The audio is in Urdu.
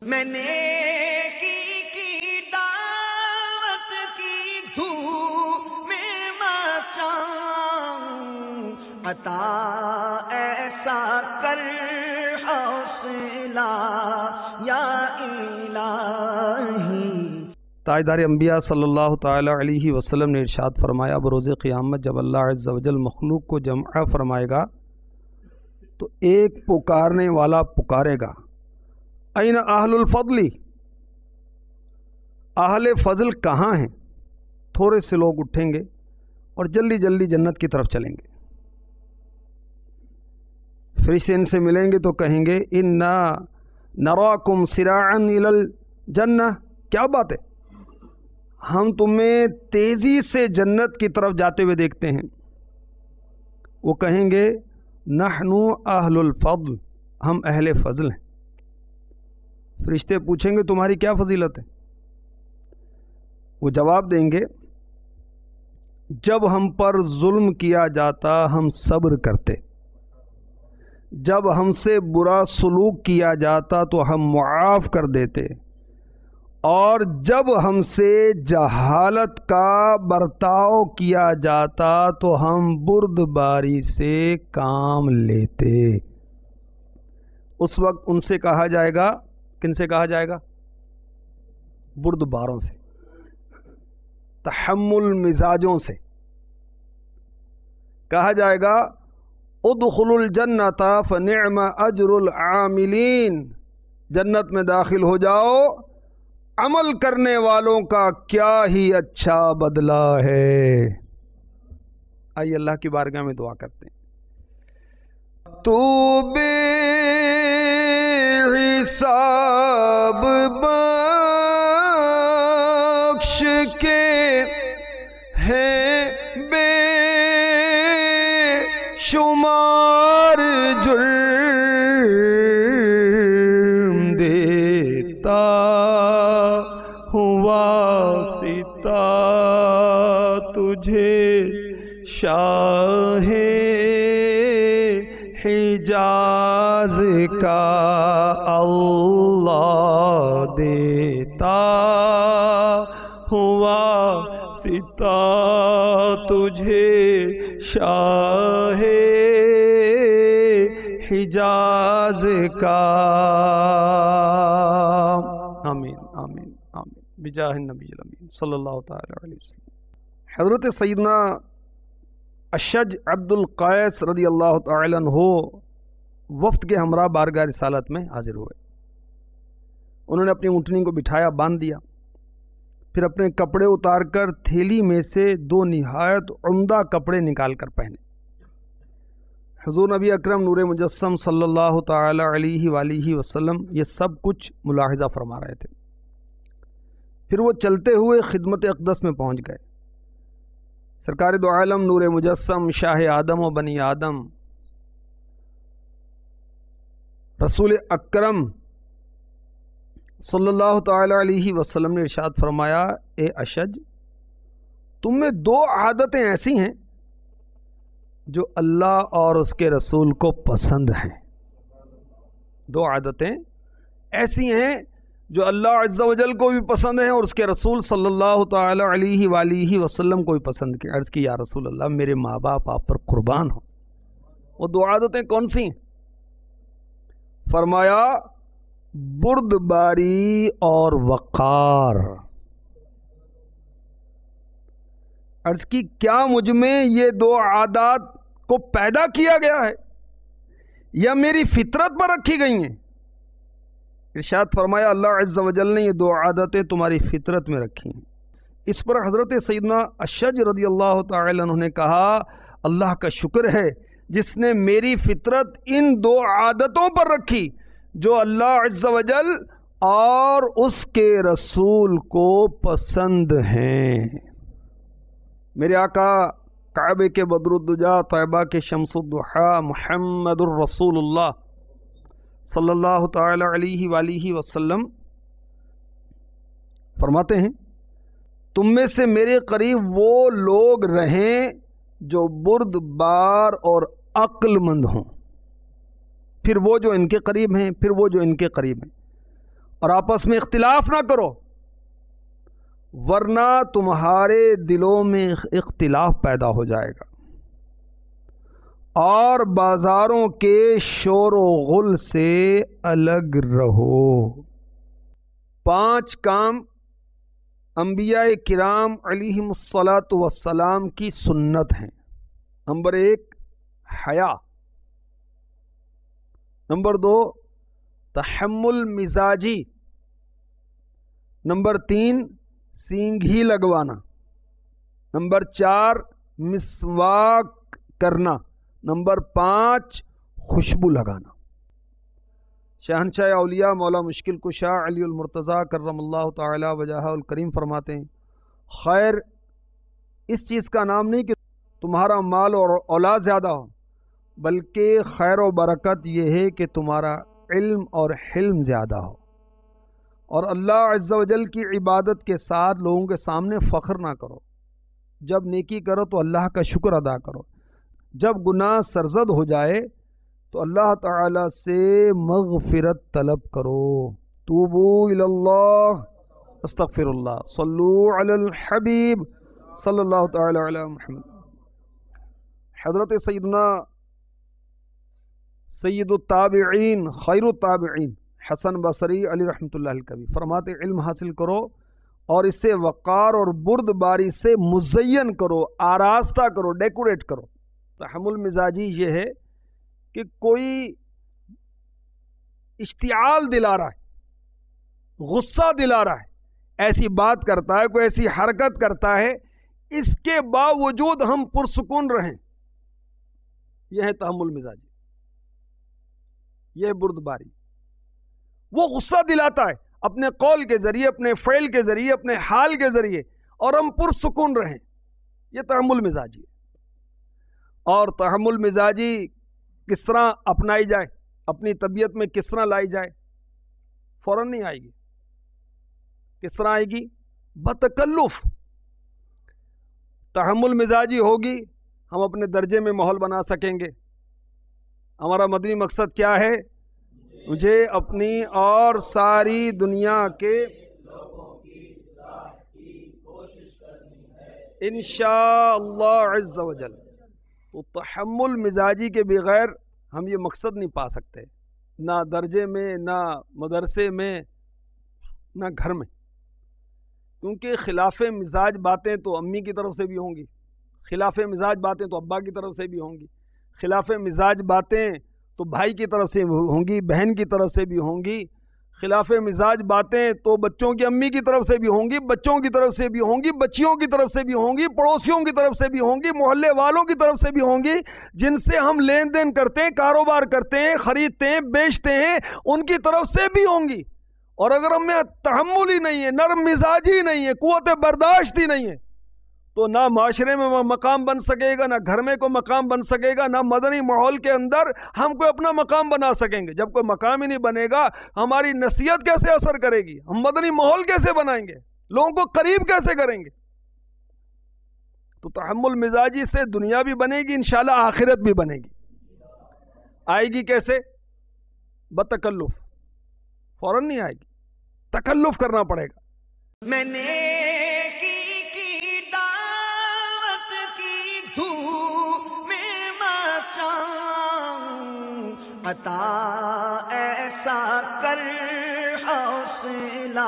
میں نے کی دعوت کی دھوم میں مچاؤں، عطا ایسا کر حوصلہ یا الہی۔ تاجدار انبیاء صلی اللہ تعالی علیہ وسلم نے ارشاد فرمایا، بروز قیامت جب اللہ عز و جل مخلوق کو جمع فرمائے گا تو ایک پکارنے والا پکارے گا، این اہل الفضل، اہل فضل کہاں ہیں؟ تھوڑے سے لوگ اٹھیں گے اور جلدی جلدی جنت کی طرف چلیں گے۔ فرشتے ان سے ملیں گے تو کہیں گے، انا نراکم سراعا الی الجنہ، کیا بات ہے، ہم تمہیں تیزی سے جنت کی طرف جاتے ہوئے دیکھتے ہیں۔ وہ کہیں گے، نحن اہل الفضل، ہم اہل فضل ہیں۔ فرشتے پوچھیں گے، تمہاری کیا فضیلت ہے؟ وہ جواب دیں گے، جب ہم پر ظلم کیا جاتا ہم صبر کرتے، جب ہم سے برا سلوک کیا جاتا تو ہم معاف کر دیتے، اور جب ہم سے جہالت کا برتاؤ کیا جاتا تو ہم بردباری سے کام لیتے۔ اس وقت ان سے کہا جائے گا، کن سے کہا جائے گا؟ بردباروں سے، تحمل مزاجوں سے کہا جائے گا، ادخلوا الجنۃ فنعم اجر العاملین، جنت میں داخل ہو جاؤ، عمل کرنے والوں کا کیا ہی اچھا بدلہ ہے۔ آئیے اللہ کی بارگاہ میں دعا کرتے ہیں۔ تو بے حساب بخش کے ہے بے شمار جرم، دیتا ہوں واسطہ تجھے شاہ حجاز کا اللہ، دیتا ہوں واسطہ تجھے شاہ حجاز کا۔ آمین آمین آمین بجاہ النبی الامین صلی اللہ تعالی علیہ وسلم۔ حضرت سیدنا اشج عبد القیس رضی اللہ تعالی عنہ وفد کے ہمراہ بارگاہ رسالت میں حاضر ہوئے۔ انہوں نے اپنی اونٹنی کو بٹھایا، باندھ دیا، پھر اپنے کپڑے اتار کر تھیلی میں سے دو نہایت عمدہ کپڑے نکال کر پہنے۔ حضور نبی اکرم نور مجسم صلی اللہ تعالی علیہ وآلہ وسلم یہ سب کچھ ملاحظہ فرما رہے تھے۔ پھر وہ چلتے ہوئے خدمت اقدس میں پہنچ گئے۔ سرکار دو عالم نور مجسم، شاہ آدم و بنی آدم، رسول اکرم صلی اللہ تعالی علیہ وسلم نے ارشاد فرمایا، اے اشج، تم میں دو عادتیں ایسی ہیں جو اللہ اور اس کے رسول کو پسند ہیں۔ دو عادتیں ایسی ہیں جو اللہ عز و جل کو بھی پسند ہیں اور اس کے رسول صلی اللہ تعالی علیہ وآلہ وسلم کو بھی پسند کی۔ عرض کی، یا رسول اللہ، میرے ماں باپ آپ پر قربان ہوں، وہ دو عادتیں کون سی ہیں؟ فرمایا، بردباری اور وقار۔ عرض کی، کیا مجھ میں یہ دو عادات کو پیدا کیا گیا ہے یا میری فطرت پر رکھی گئی ہیں؟ ارشاد فرمایا، اللہ عز و جل نے یہ دو عادتیں تمہاری فطرت میں رکھی ہیں۔ اس پر حضرت سیدنا اشج رضی اللہ تعالی عنہ نے کہا، اللہ کا شکر ہے جس نے میری فطرت ان دو عادتوں پر رکھی جو اللہ عز و جل اور اس کے رسول کو پسند ہیں۔ میرے آقا کعبے کے بدر الدجا، طیبہ کے شمس الضحیٰ، محمد الرسول اللہ صلی اللہ تعالی علیہ وآلہ وسلم فرماتے ہیں، تم میں سے میرے قریب وہ لوگ رہیں جو بردبار اور عقل مند ہوں، پھر وہ جو ان کے قریب ہیں، پھر وہ جو ان کے قریب ہیں، اور آپس میں اختلاف نہ کرو، ورنہ تمہارے دلوں میں اختلاف پیدا ہو جائے گا، اور بازاروں کے شور و غل سے الگ رہو۔ 5 کام انبیاء کرام علیہم الصلاۃ والسلام کی سنت ہیں۔ نمبر 1 حیا، نمبر 2 تحمل مزاجی، نمبر 3 سینگھی لگوانا، نمبر 4 مسواک کرنا، نمبر 5 خوشبو لگانا۔ شہنشاہ اولیاء مولا مشکل کشا علی المرتضیٰ کرم اللہ تعالی وجہہ الکریم فرماتے ہیں، خیر اس چیز کا نام نہیں کہ تمہارا مال اور اولاد زیادہ ہو، بلکہ خیر و برکت یہ ہے کہ تمہارا علم اور حلم زیادہ ہو، اور اللہ عز و جل کی عبادت کے ساتھ لوگوں کے سامنے فخر نہ کرو۔ جب نیکی کرو تو اللہ کا شکر ادا کرو، جب گناہ سرزد ہو جائے تو اللہ تعالی سے مغفرت طلب کرو۔ توبو الی اللہ، استغفر اللہ، صلو علی الحبیب صلی اللہ تعالی علی محمد۔ حضرت سیدنا سید التابعین خیر التابعین حسن بصری علی رحمۃ اللہ الکبی فرماتے، علم حاصل کرو اور اسے وقار اور بردباری سے مزین کرو، آراستہ کرو، ڈیکوریٹ کرو۔ تحمل مزاجی یہ ہے کہ کوئی اشتعال دلا رہا ہے، غصہ دلا رہا ہے، ایسی بات کرتا ہے، کوئی ایسی حرکت کرتا ہے، اس کے باوجود ہم پرسکون رہیں، یہ ہے تحمل مزاجی، یہ بردباری۔ وہ غصہ دلاتا ہے اپنے قول کے ذریعے، اپنے فعل کے ذریعے، اپنے حال کے ذریعے، اور ہم پرسکون رہیں، یہ تحمل مزاجی ہے۔ اور تحمل مزاجی کس طرح اپنائی جائے، اپنی طبیعت میں کس طرح لائی جائے؟ فوراً نہیں آئے گی۔ کس طرح آئے گی؟ بتکلف۔ تحمل مزاجی ہوگی، ہم اپنے درجے میں ماحول بنا سکیں گے۔ ہمارا مدنی مقصد کیا ہے؟ مجھے اپنی اور ساری دنیا کے انشاءاللہ عز و جل۔ تو تحمل مزاجی کے بغیر ہم یہ مقصد نہیں پا سکتے، نہ درجے میں، نہ مدرسے میں، نہ گھر میں، کیونکہ خلاف مزاج باتیں تو امی کی طرف سے بھی ہوں گی، خلاف مزاج باتیں تو ابا کی طرف سے بھی ہوں گی، خلاف مزاج باتیں تو بھائی کی طرف سے ہوں گی، بہن کی طرف سے بھی ہوں گی، خلاف مزاج باتیں تو بچوں کی امی کی طرف سے بھی ہوں گی، بچوں کی طرف سے بھی ہوں گی، بچیوں کی طرف سے بھی ہوں گی، پڑوسیوں کی طرف سے بھی ہوں گی، محلے والوں کی طرف سے بھی ہوں گی، جن سے ہم لین دین کرتے ہیں، کاروبار کرتے ہیں، خریدتے ہیں، بیچتے ہیں، ان کی طرف سے بھی ہوں گی۔ اور اگر ہم میں تحمل ہی نہیں ہے، نرم مزاج ہی نہیں ہے، قوت برداشت ہی نہیں ہے، تو نہ معاشرے میں مقام بن سکے گا، نہ گھر میں کوئی مقام بن سکے گا، نہ مدنی ماحول کے اندر ہم کوئی اپنا مقام بنا سکیں گے۔ جب کوئی مقام ہی نہیں بنے گا، ہماری نصیحت کیسے اثر کرے گی؟ ہم مدنی ماحول کیسے بنائیں گے؟ لوگوں کو قریب کیسے کریں گے؟ تو تحمل مزاجی سے دنیا بھی بنے گی، انشاءاللہ آخرت بھی بنے گی۔ آئے گی کیسے؟ بتکلف، فوراً نہیں آئے گی، تکلف کرنا پڑے گا۔ میں نے عطا ایسا کر حوصلہ